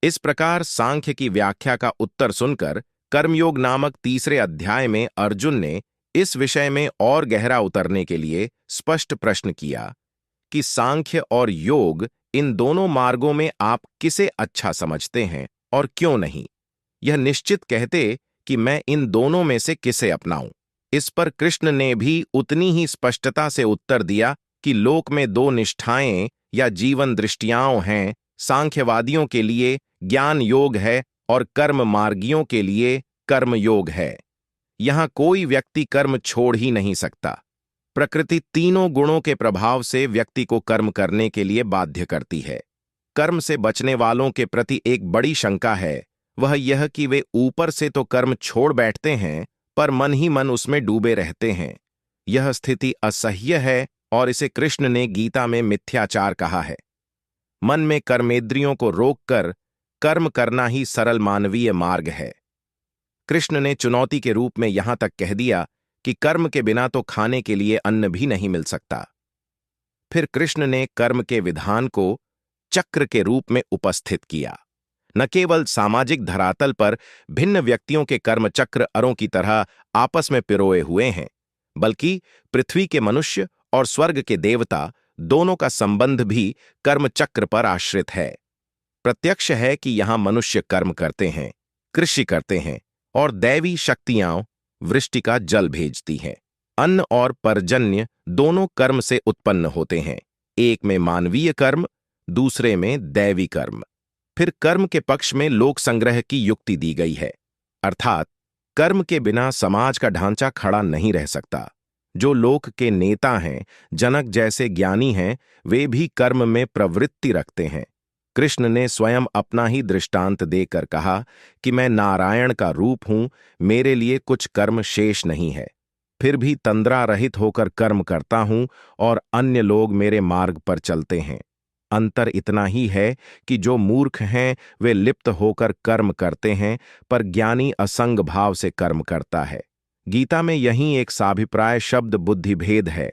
इस प्रकार सांख्य की व्याख्या का उत्तर सुनकर कर्मयोग नामक तीसरे अध्याय में अर्जुन ने इस विषय में और गहरा उतरने के लिए स्पष्ट प्रश्न किया कि सांख्य और योग, इन दोनों मार्गों में आप किसे अच्छा समझते हैं और क्यों नहीं। यह निश्चित कहते कि मैं इन दोनों में से किसे अपनाऊं। इस पर कृष्ण ने भी उतनी ही स्पष्टता से उत्तर दिया कि लोक में दो निष्ठाएं या जीवन दृष्टियां हैं। सांख्यवादियों के लिए ज्ञान योग है और कर्म मार्गियों के लिए कर्म योग है। यहां कोई व्यक्ति कर्म छोड़ ही नहीं सकता। प्रकृति तीनों गुणों के प्रभाव से व्यक्ति को कर्म करने के लिए बाध्य करती है। कर्म से बचने वालों के प्रति एक बड़ी शंका है, वह यह कि वे ऊपर से तो कर्म छोड़ बैठते हैं, पर मन ही मन उसमें डूबे रहते हैं। यह स्थिति असह्य है और इसे कृष्ण ने गीता में मिथ्याचार कहा है। मन में कर्मेंद्रियों को रोककर कर्म करना ही सरल मानवीय मार्ग है। कृष्ण ने चुनौती के रूप में यहां तक कह दिया कि कर्म के बिना तो खाने के लिए अन्न भी नहीं मिल सकता। फिर कृष्ण ने कर्म के विधान को चक्र के रूप में उपस्थित किया। न केवल सामाजिक धरातल पर भिन्न व्यक्तियों के कर्म चक्र अरों की तरह आपस में पिरोए हुए हैं, बल्कि पृथ्वी के मनुष्य और स्वर्ग के देवता दोनों का संबंध भी कर्म चक्र पर आश्रित है। प्रत्यक्ष है कि यहां मनुष्य कर्म करते हैं, कृषि करते हैं और दैवी शक्तियां वृष्टि का जल भेजती हैं। अन्न और पर्जन्य दोनों कर्म से उत्पन्न होते हैं, एक में मानवीय कर्म, दूसरे में दैवी कर्म। फिर कर्म के पक्ष में लोक संग्रह की युक्ति दी गई है, अर्थात कर्म के बिना समाज का ढांचा खड़ा नहीं रह सकता। जो लोक के नेता हैं, जनक जैसे ज्ञानी हैं, वे भी कर्म में प्रवृत्ति रखते हैं। कृष्ण ने स्वयं अपना ही दृष्टांत देकर कहा कि मैं नारायण का रूप हूं, मेरे लिए कुछ कर्म शेष नहीं है, फिर भी तंद्रा रहित होकर कर्म करता हूं और अन्य लोग मेरे मार्ग पर चलते हैं। अंतर इतना ही है कि जो मूर्ख हैं वे लिप्त होकर कर्म करते हैं, पर ज्ञानी असंग भाव से कर्म करता है। गीता में यही एक साभिप्राय शब्द बुद्धि भेद है।